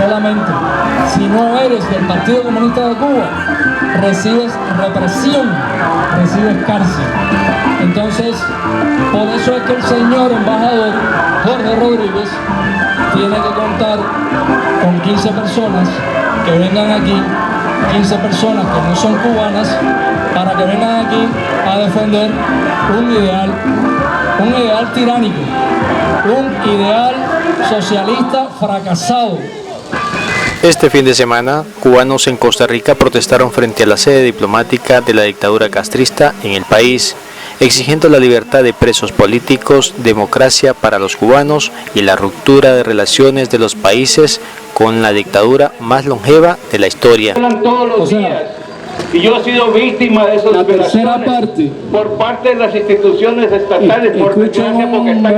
solamente, si no eres del Partido Comunista de Cuba, recibes represión, recibes cárcel. Entonces, por eso es que el señor embajador Jorge Rodríguez tiene que contar con 15 personas que vengan aquí, 15 personas que no son cubanas, para que vengan aquí a defender un ideal tiránico, un ideal socialista fracasado. Este fin de semana, cubanos en Costa Rica protestaron frente a la sede diplomática de la dictadura castrista en el país, exigiendo la libertad de presos políticos, democracia para los cubanos y la ruptura de relaciones de los países con la dictadura más longeva de la historia. Todos los días. Y yo he sido víctima de esas violaciones por parte de las instituciones estatales, porque están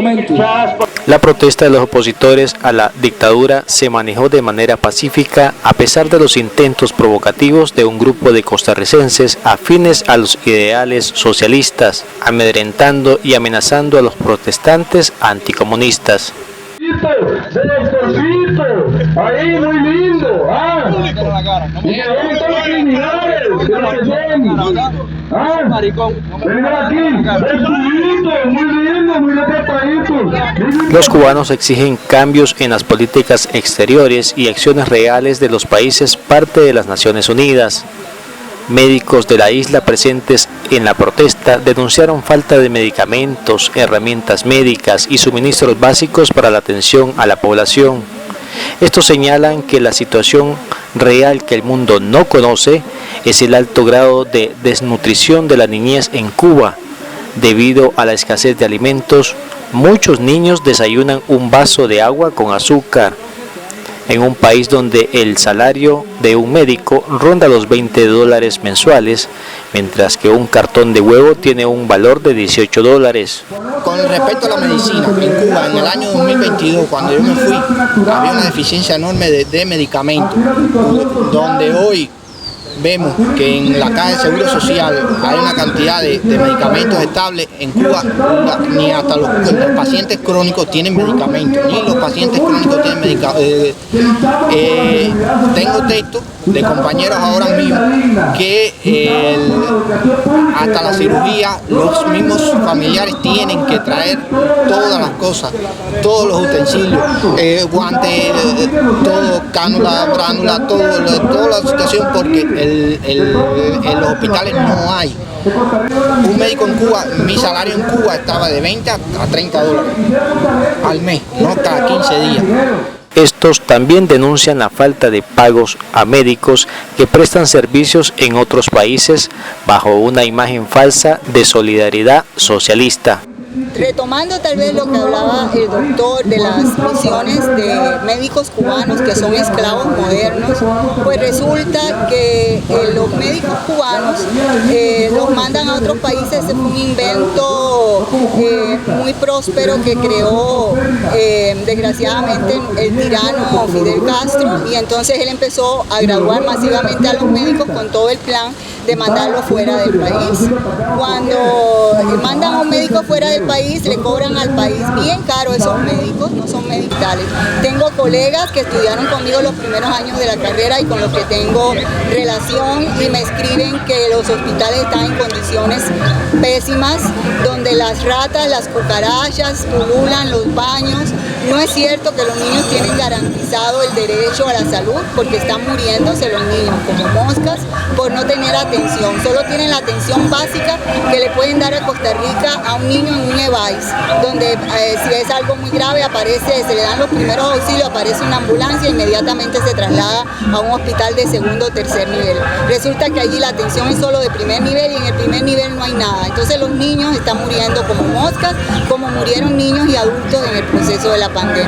infiltradas por... La protesta de los opositores a la dictadura se manejó de manera pacífica a pesar de los intentos provocativos de un grupo de costarricenses afines a los ideales socialistas, amedrentando y amenazando a los protestantes anticomunistas. Ahí, muy lindo. Y que ahí están los criminales, vengan aquí, muy lindo, muy respetadito. Los cubanos exigen cambios en las políticas exteriores y acciones reales de los países parte de las Naciones Unidas. Médicos de la isla presentes en la protesta denunciaron falta de medicamentos, herramientas médicas y suministros básicos para la atención a la población. Estos señalan que la situación real que el mundo no conoce es el alto grado de desnutrición de la niñez en Cuba. Debido a la escasez de alimentos, muchos niños desayunan un vaso de agua con azúcar. En un país donde el salario de un médico ronda los $20 mensuales, mientras que un cartón de huevo tiene un valor de $18. Con respecto a la medicina, en Cuba, en el año 2022, cuando yo me fui, había una deficiencia enorme de medicamentos, donde hoy vemos que en la Caja de Seguro Social hay una cantidad de medicamentos estables. En Cuba ni hasta los pacientes crónicos tienen medicamentos, ni los pacientes crónicos tienen medicamentos. Tengo textos de compañeros ahora míos que hasta la cirugía los mismos familiares tienen que traer todas las cosas, todos los utensilios, guantes, todo, cánula, bránula, toda la situación, porque en los hospitales no hay. Un médico en Cuba, mi salario en Cuba estaba de 20 a $30 al mes, no cada 15 días. Estos también denuncian la falta de pagos a médicos que prestan servicios en otros países bajo una imagen falsa de solidaridad socialista. Retomando tal vez lo que hablaba el doctor de las misiones de médicos cubanos que son esclavos modernos, pues resulta que los médicos cubanos los mandan a otros países. Es un invento muy próspero que creó desgraciadamente el tirano Fidel Castro, y entonces él empezó a graduar masivamente a los médicos con todo el plan de mandarlo fuera del país. Cuando mandan a un médico fuera del país, le cobran al país bien caro esos médicos, no son medicales. Tengo colegas que estudiaron conmigo los primeros años de la carrera y con los que tengo relación, y me escriben que los hospitales están en condiciones pésimas, donde las ratas, las cucarachas pululan los baños. No es cierto que los niños tienen garantizado el derecho a la salud, porque están muriéndose los niños como moscas por no tener atención. Solo tienen la atención básica que le pueden dar a Costa Rica a un niño en un EVAIS, donde si es algo muy grave se le dan los primeros auxilios, aparece una ambulancia e inmediatamente se traslada a un hospital de segundo o tercer nivel. Resulta que allí la atención es solo de primer nivel y en el primer nivel no hay nada. Entonces los niños están muriendo como moscas, como murieron niños y adultos en el proceso de la pandemia.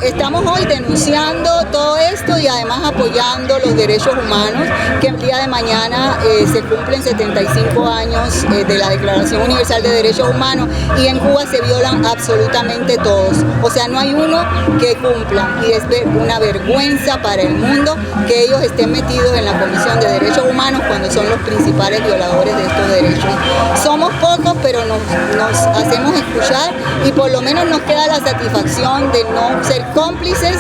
Estamos hoy denunciando todo esto y además apoyando los derechos humanos, que el día de mañana se cumplen 75 años de la Declaración Universal de Derechos Humanos, y en Cuba se violan absolutamente todos. O sea, no hay uno que cumpla, y es una vergüenza para el mundo que ellos estén metidos en la Comisión de Derechos Humanos cuando son los principales violadores de estos derechos. Somos pocos, pero nos hacemos escuchar, y por lo menos nos queda la satisfacción satisfacción de no ser cómplices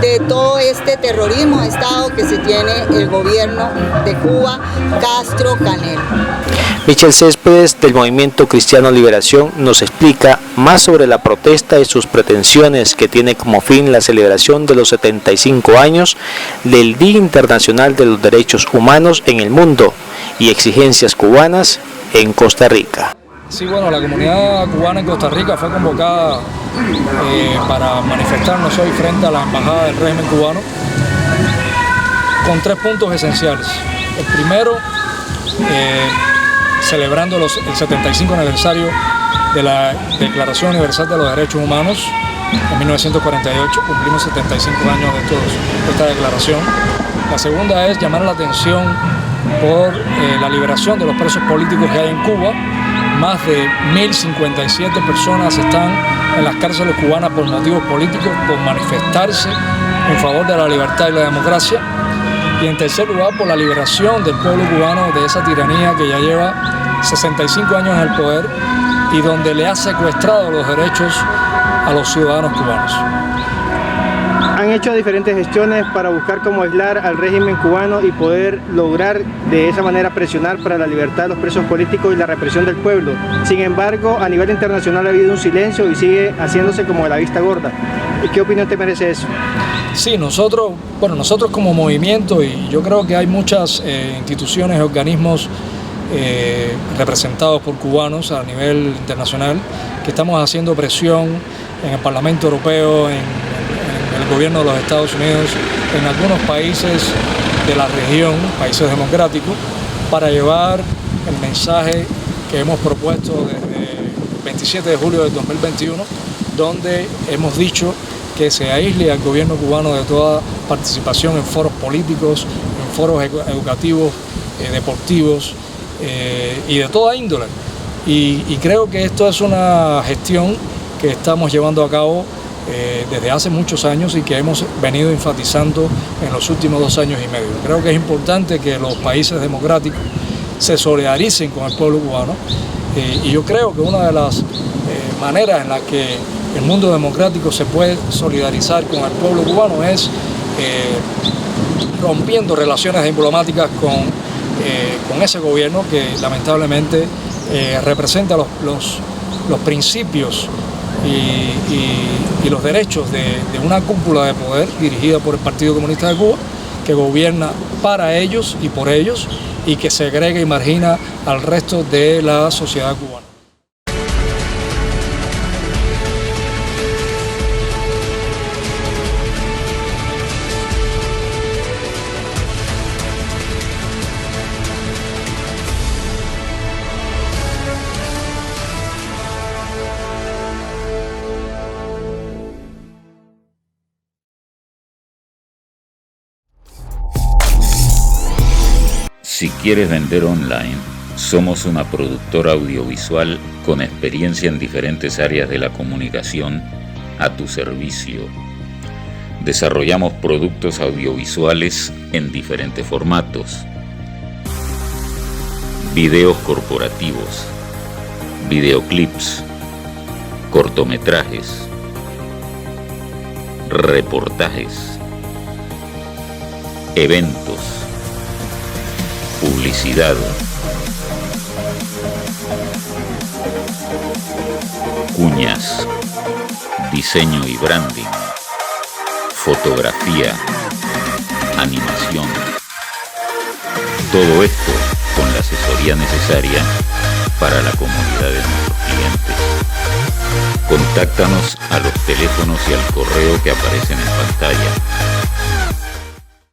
de todo este terrorismo de Estado que se tiene el gobierno de Cuba, Castro-Canel. Michelle Céspedes, del Movimiento Cristiano Liberación, nos explica más sobre la protesta y sus pretensiones, que tiene como fin la celebración de los 75 años del Día Internacional de los Derechos Humanos en el mundo y exigencias cubanas en Costa Rica. Sí, bueno, la comunidad cubana en Costa Rica fue convocada para manifestarnos hoy frente a la Embajada del régimen cubano con 3 puntos esenciales. El primero, celebrando el 75 aniversario de la Declaración Universal de los Derechos Humanos. En 1948 cumplimos 75 años de esta declaración. La segunda es llamar la atención por la liberación de los presos políticos que hay en Cuba. Más de 1.057 personas están en las cárceles cubanas por motivos políticos, por manifestarse en favor de la libertad y la democracia. Y en tercer lugar, por la liberación del pueblo cubano de esa tiranía que ya lleva 65 años en el poder y donde le ha secuestrado los derechos a los ciudadanos cubanos. Han hecho diferentes gestiones para buscar cómo aislar al régimen cubano y poder lograr de esa manera presionar para la libertad de los presos políticos y la represión del pueblo. Sin embargo, a nivel internacional ha habido un silencio y sigue haciéndose como de la vista gorda. ¿Qué opinión te merece eso? Sí, nosotros como movimiento, y yo creo que hay muchas instituciones y organismos representados por cubanos a nivel internacional, que estamos haciendo presión en el Parlamento Europeo, en el gobierno de los Estados Unidos, en algunos países de la región, países democráticos, para llevar el mensaje que hemos propuesto desde el 27 de julio del 2021, donde hemos dicho que se aísle al gobierno cubano de toda participación en foros políticos, en foros educativos, deportivos y de toda índole. Y creo que esto es una gestión que estamos llevando a cabo desde hace muchos años y que hemos venido enfatizando en los últimos 2 años y medio. Creo que es importante que los países democráticos se solidaricen con el pueblo cubano y yo creo que una de las maneras en las que el mundo democrático se puede solidarizar con el pueblo cubano es rompiendo relaciones diplomáticas con ese gobierno que lamentablemente representa los principios y los derechos de una cúpula de poder dirigida por el Partido Comunista de Cuba, que gobierna para ellos y por ellos y que segrega y margina al resto de la sociedad cubana. Si quieres vender online, somos una productora audiovisual con experiencia en diferentes áreas de la comunicación a tu servicio. Desarrollamos productos audiovisuales en diferentes formatos: videos corporativos, videoclips, cortometrajes, reportajes, eventos, publicidad, cuñas, diseño y branding, fotografía, animación. Todo esto con la asesoría necesaria para la comunidad de nuestros clientes. Contáctanos a los teléfonos y al correo que aparecen en pantalla.